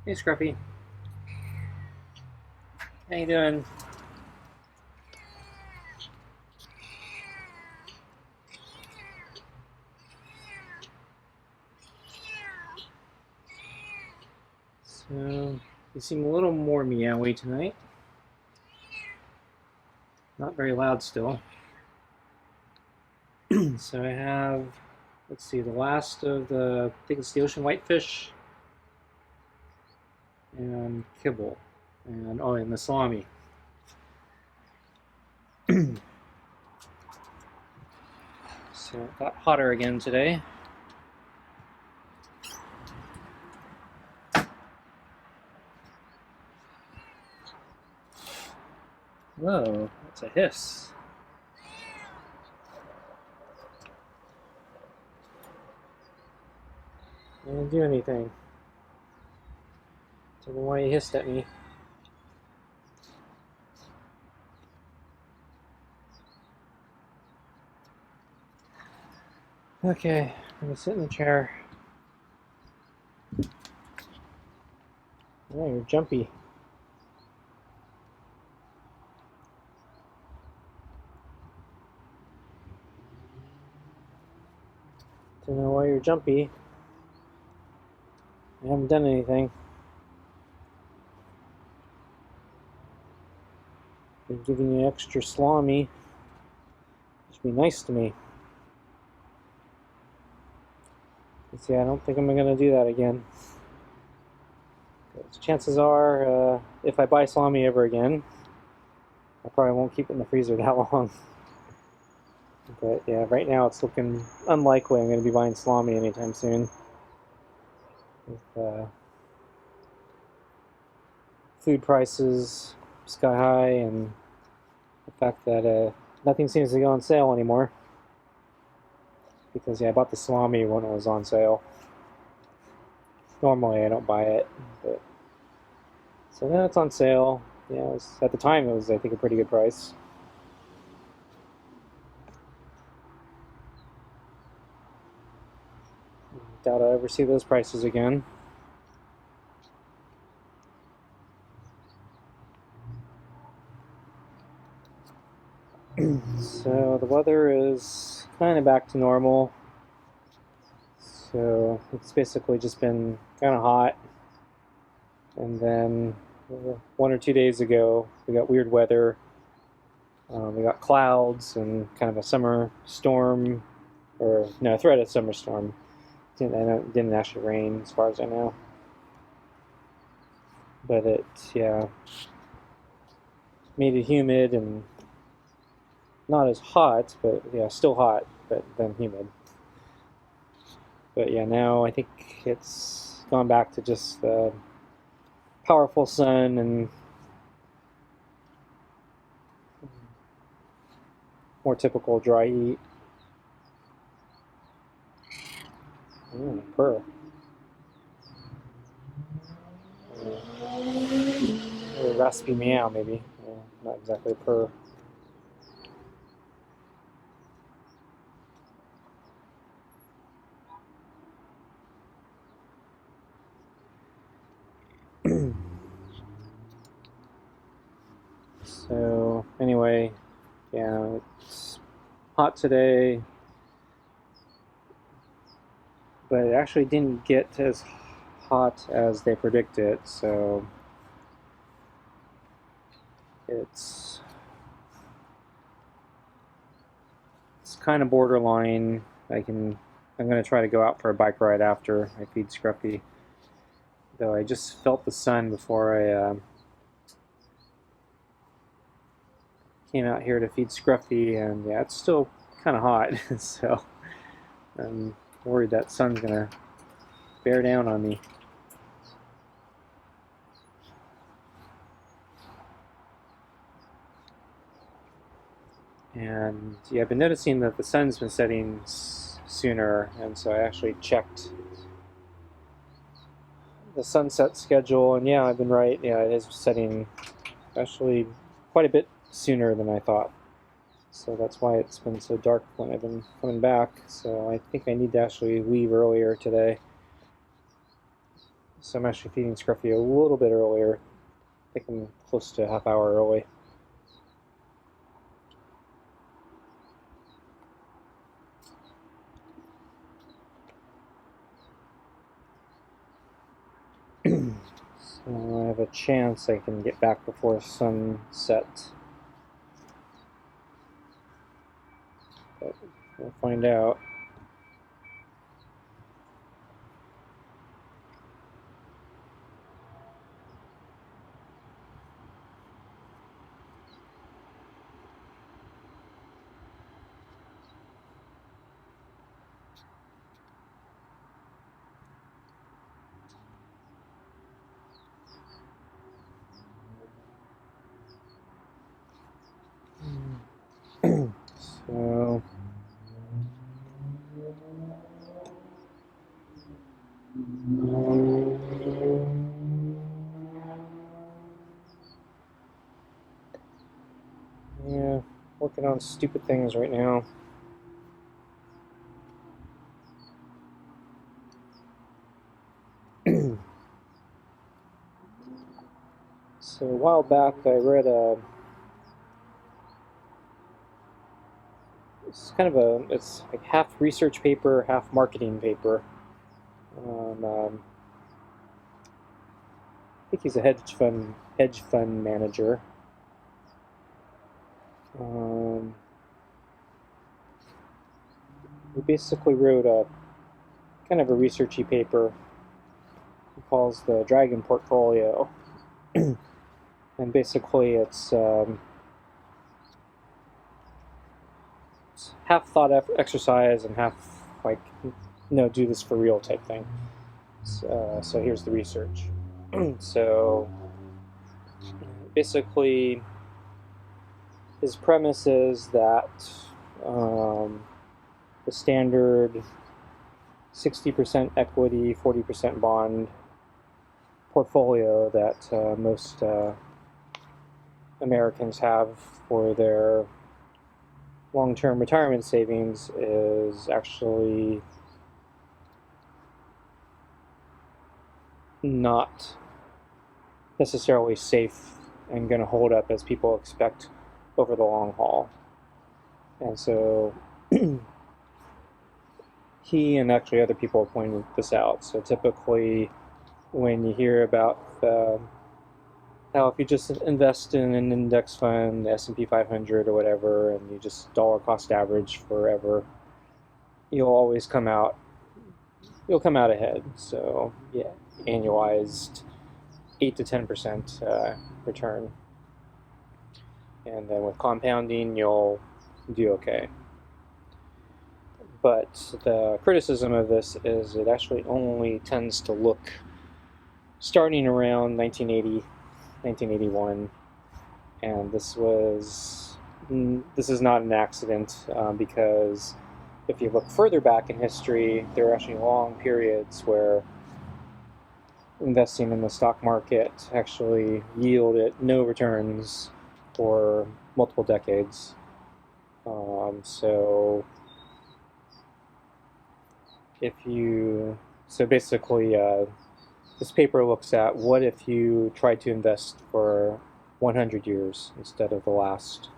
Hey Scruffy, how you doing? So, you seem a little more meowy tonight. Not very loud still. So I have, let's see, the last of the, I think it's the ocean whitefish and kibble. And, oh, and the salami. So it got hotter again today. Whoa, that's a hiss. I didn't do anything. Don't know why you hissed at me. Okay, I'm gonna sit in the chair. Oh, you're jumpy. Don't know why you're jumpy. I haven't done anything. Been giving you extra salami. Just be nice to me. See, I don't think I'm going to do that again. Chances are, if I buy salami ever again, I probably won't keep it in the freezer that long. But yeah, right now it's looking unlikely I'm going to be buying salami anytime soon. With food prices sky high and the fact that nothing seems to go on sale anymore. Because yeah, I bought the salami when it was on sale. Normally I don't buy it, but so now it's on sale. Yeah, at the time it was, I think, a pretty good price. Doubt I'll ever see those prices again. So the weather is kind of back to normal. So it's basically just been kind of hot. And then 1 or 2 days ago, we got weird weather. We got clouds and kind of a summer storm, or no, threat of summer storm. Didn't actually rain, as far as I know. But it, yeah, made it humid and not as hot, but yeah, still hot, but then humid. But yeah, now I think it's gone back to just the powerful sun and more typical dry heat. Purr. A raspy meow, maybe. Not exactly purr. So, anyway, yeah, it's hot today, but it actually didn't get as hot as they predicted, so it's kind of borderline. I'm going to try to go out for a bike ride after I feed Scruffy, though I just felt the sun before I came out here to feed Scruffy, and yeah, it's still kind of hot, so I'm worried that sun's going to bear down on me. And yeah, I've been noticing that the sun's been setting sooner, and so I actually checked the sunset schedule, and yeah, I've been right. Yeah, it is setting actually quite a bit sooner than I thought. So that's why it's been so dark when I've been coming back. So I think I need to actually leave earlier today. So I'm actually feeding Scruffy a little bit earlier. I think I'm close to a half hour early. So I have a chance I can get back before sunset. But we'll find out. So yeah, working on stupid things right now. So a while back I read it's like half research paper, half marketing paper. I think he's a hedge fund manager. He basically wrote a kind of a researchy paper he calls the Dragon Portfolio. And basically it's half thought exercise and half like, no, do this for real type thing. So here's the research. So basically his premise is that the standard 60% equity, 40% bond portfolio that most Americans have for their long-term retirement savings is actually not necessarily safe and going to hold up as people expect over the long haul. And so he and actually other people have pointed this out. So typically when you hear about how if you just invest in an index fund, the S&P 500 or whatever, and you just dollar cost average forever, you'll come out ahead. So yeah, annualized 8 to 10% return. And then with compounding, you'll do okay. But the criticism of this is it actually only tends to look starting around 1980, 1981, and this is not an accident because if you look further back in history, there are actually long periods where investing in the stock market actually yielded no returns for multiple decades. So basically, this paper looks at what if you tried to invest for 100 years instead of the last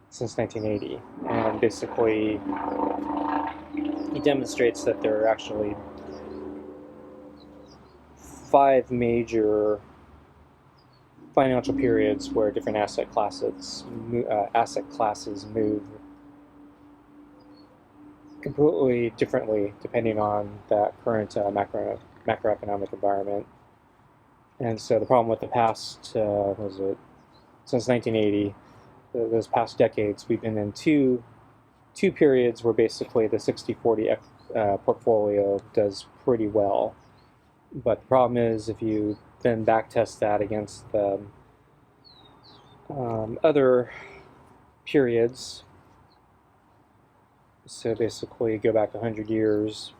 since 1980, and basically he demonstrates that there are actually 5 major financial periods where different asset classes move completely differently depending on that current macroeconomic environment. And so the problem with the past since 1980, those past decades, we've been in two periods where basically the 60-40 portfolio does pretty well. But the problem is if you then backtest that against the other periods, so basically go back 100 years,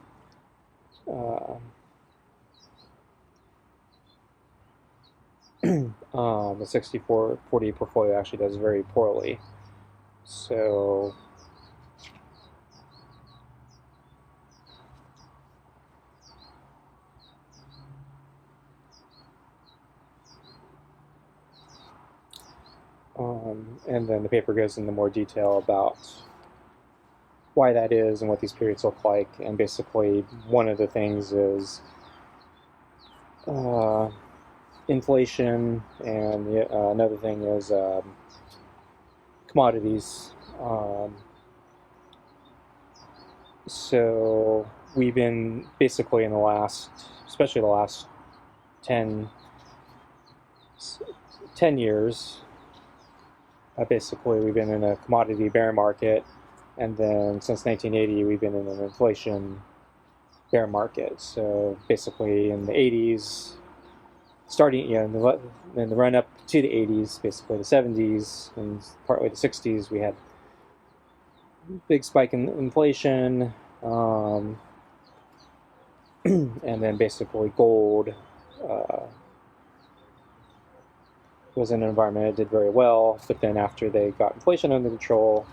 the 60-40 portfolio actually does very poorly. So And then the paper goes into more detail about why that is and what these periods look like. And basically, one of the things is inflation, and another thing is commodities. So we've been basically in the last, especially the last 10 years, basically we've been in a commodity bear market, and then since 1980 we've been in an inflation bear market. So basically in the 80s, starting in the run up to the 80s, basically the 70s and partly the 60s, we had a big spike in inflation, and then basically gold was in an environment that did very well, but then after they got inflation under control,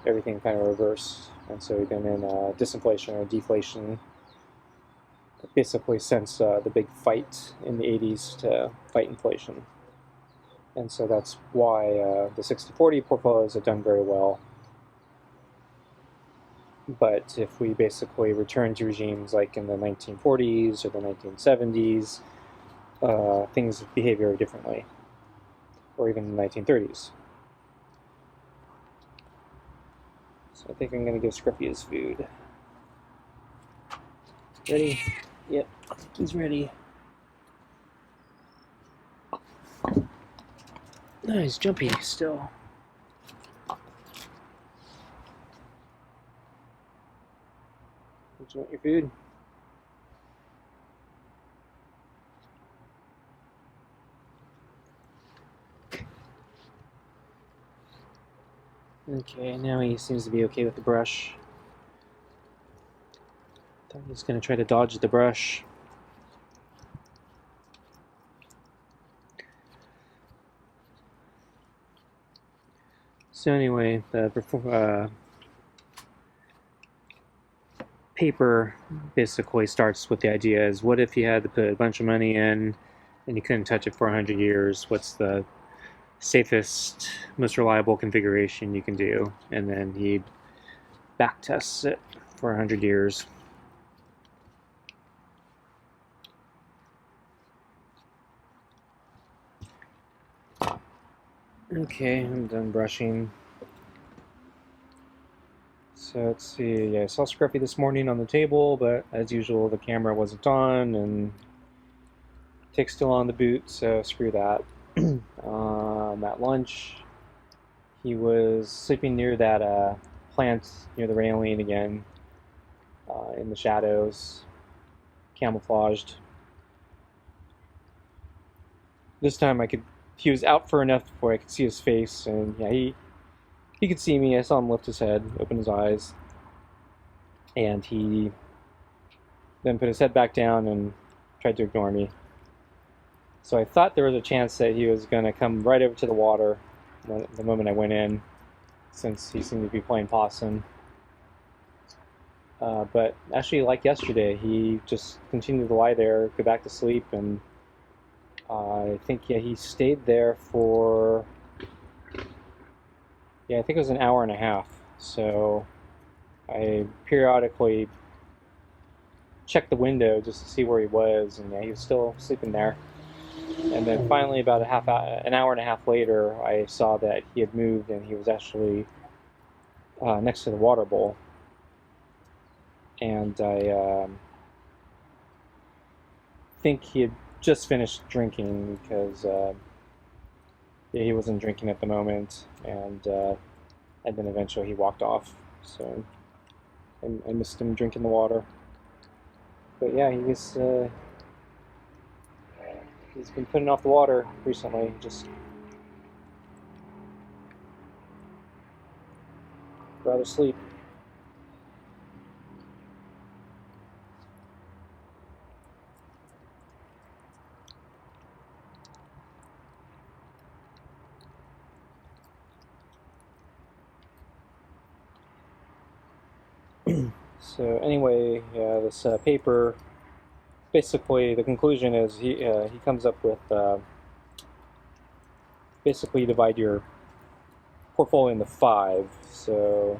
everything kind of reversed, and so we've been in disinflation or deflation basically since the big fight in the 80s to fight inflation. And so that's why the 60-40 portfolios have done very well. But if we basically return to regimes like in the 1940s or the 1970s, things behave very differently, or even the 1930s. So I think I'm going to give Scruffy his food. Ready? Yep, he's ready. Nice, Jumpy still. Did you want your food? Okay, now he seems to be okay with the brush. Thought he was going to try to dodge the brush. So anyway, the paper basically starts with the idea is, what if you had to put a bunch of money in and you couldn't touch it for 100 years? What's the safest, most reliable configuration you can do? And then he back tests it for 100 years. Okay, I'm done brushing. So let's see, yeah, I saw Scruffy this morning on the table, but as usual the camera wasn't on and tick's still on the boot, so screw that. At lunch, he was sleeping near that plant near the railing again, in the shadows, camouflaged. This time he was out for enough where I could see his face, and yeah, he could see me. I saw him lift his head, open his eyes, and he then put his head back down and tried to ignore me. So I thought there was a chance that he was going to come right over to the water the moment I went in, since he seemed to be playing possum. But actually, like yesterday, he just continued to lie there, go back to sleep, and I think, yeah, he stayed there for, yeah, I think it was an hour and a half. So I periodically checked the window just to see where he was, and yeah, he was still sleeping there. And then finally, about an hour and a half later, I saw that he had moved, and he was actually next to the water bowl. And I think he had just finished drinking, because yeah, he wasn't drinking at the moment, and then eventually he walked off. So I missed him drinking the water. But yeah, he's been putting off the water recently, just rather sleep. So anyway, yeah, this paper, basically the conclusion is he comes up with basically divide your portfolio into 5. So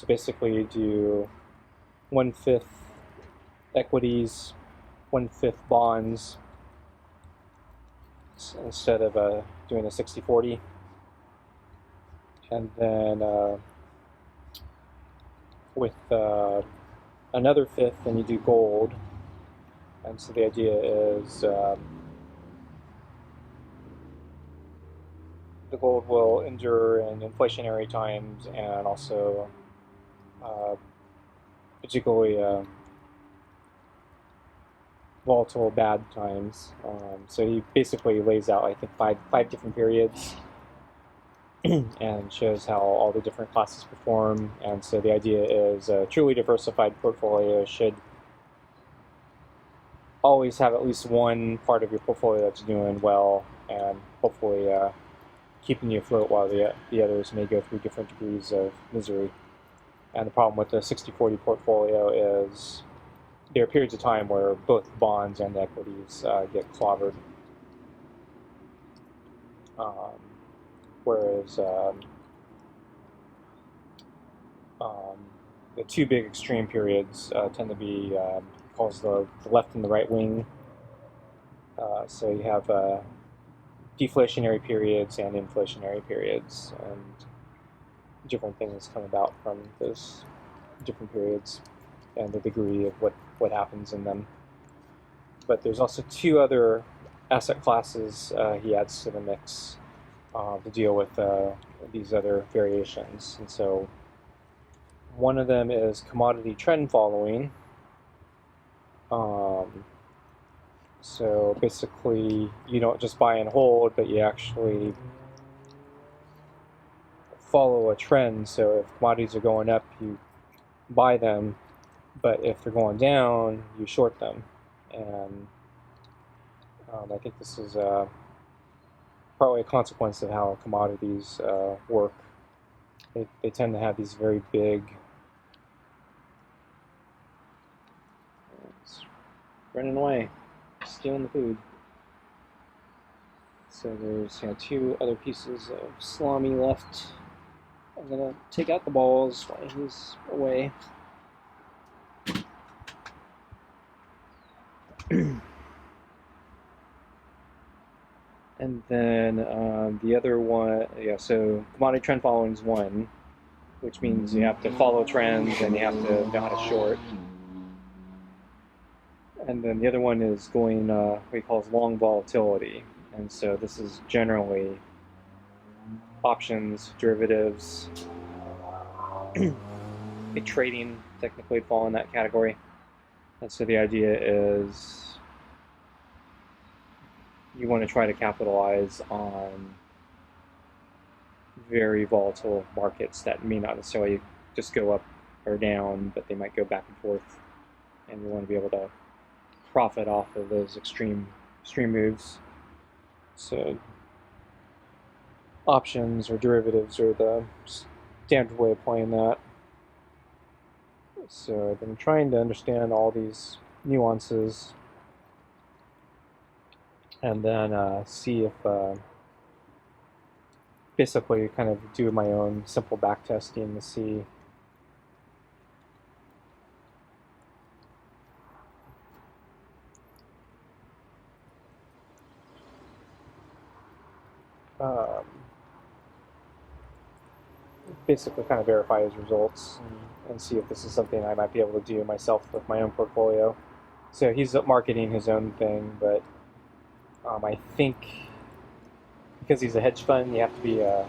basically you do 1/5 equities, 1/5 bonds, instead of doing a 60-40. And then with another fifth, then you do gold. And so the idea is the gold will endure in inflationary times and also particularly volatile bad times. So he basically lays out, I think, five different periods and shows how all the different classes perform. And so the idea is a truly diversified portfolio should always have at least one part of your portfolio that's doing well and hopefully keeping you afloat while the others may go through different degrees of misery. And the problem with the 60-40 portfolio is there are periods of time where both bonds and equities get clobbered. Whereas the two big extreme periods tend to be calls the left and the right wing. So you have deflationary periods and inflationary periods, and different things come about from those different periods and the degree of what happens in them. But there's also two other asset classes he adds to the mix to deal with these other variations. And so one of them is commodity trend following. So basically, you don't just buy and hold, but you actually follow a trend. So if commodities are going up, you buy them, but if they're going down, you short them. And I think this is probably a consequence of how commodities work. They tend to have these very big... It's running away, stealing the food. So there's two other pieces of salami left. I'm gonna take out the balls while he's away. And then the other one, so commodity trend following is one, which means you have to follow trends and you have to know how to short. And then the other one is going what he calls long volatility. And so this is generally options, derivatives, trading technically would fall in that category. And so the idea is you want to try to capitalize on very volatile markets that may not necessarily just go up or down, but they might go back and forth. And you want to be able to profit off of those extreme moves. So options or derivatives are the standard way of playing that. So I've been trying to understand all these nuances and then see if basically kind of do my own simple back testing to see basically kind of verify his results and see if this is something I might be able to do myself with my own portfolio. So he's marketing his own thing, but I think because he's a hedge fund, you have to be an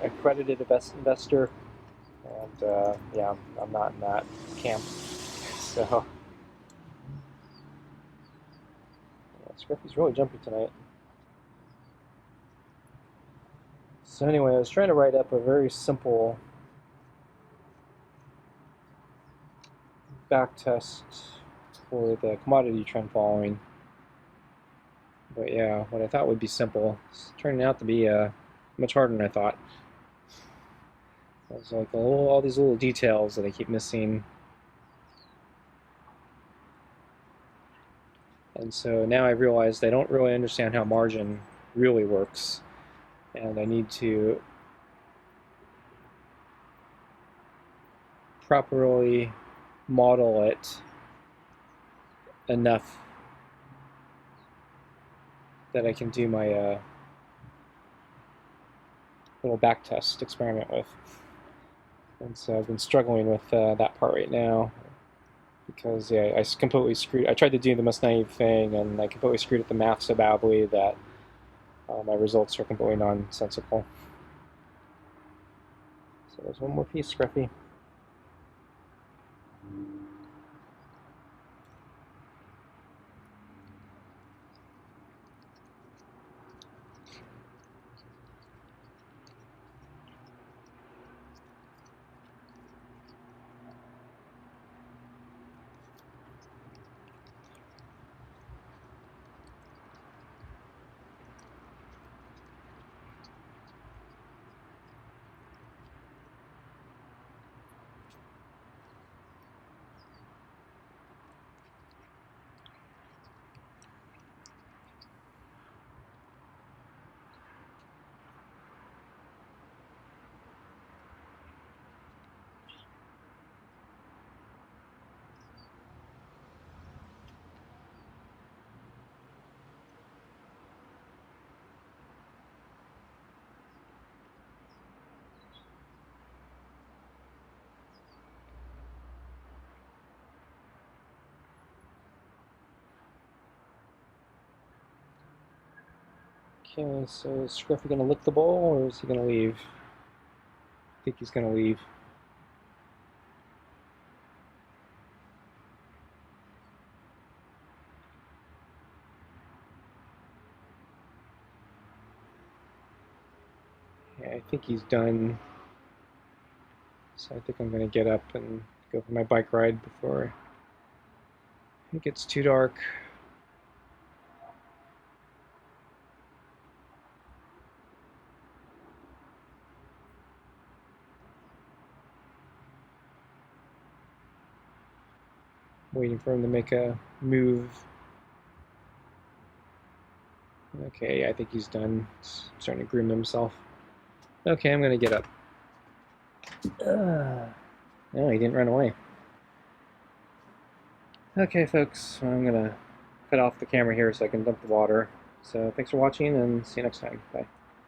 accredited investor, and yeah, I'm not in that camp. So yeah, Scruffy's really jumpy tonight. So anyway, I was trying to write up a very simple back test for the commodity trend following. But yeah, what I thought would be simple is turning out to be much harder than I thought. There's like all these little details that I keep missing. And so now I realized I don't really understand how margin really works, and I need to properly model it enough that I can do my little back test experiment with. And so I've been struggling with that part right now because yeah, I completely screwed. I tried to do the most naive thing, and I completely screwed up the math so badly that my results are completely nonsensical. So there's one more piece, Scruffy. Okay, so is Scruffy going to lick the bowl, or is he going to leave? I think he's going to leave. Yeah, I think he's done. So I think I'm going to get up and go for my bike ride before it gets too dark. Waiting for him to make a move. Okay, I think he's done. He's starting to groom himself. Okay, I'm going to get up. No, he didn't run away. Okay, folks, I'm going to cut off the camera here so I can dump the water. So thanks for watching, and see you next time. Bye.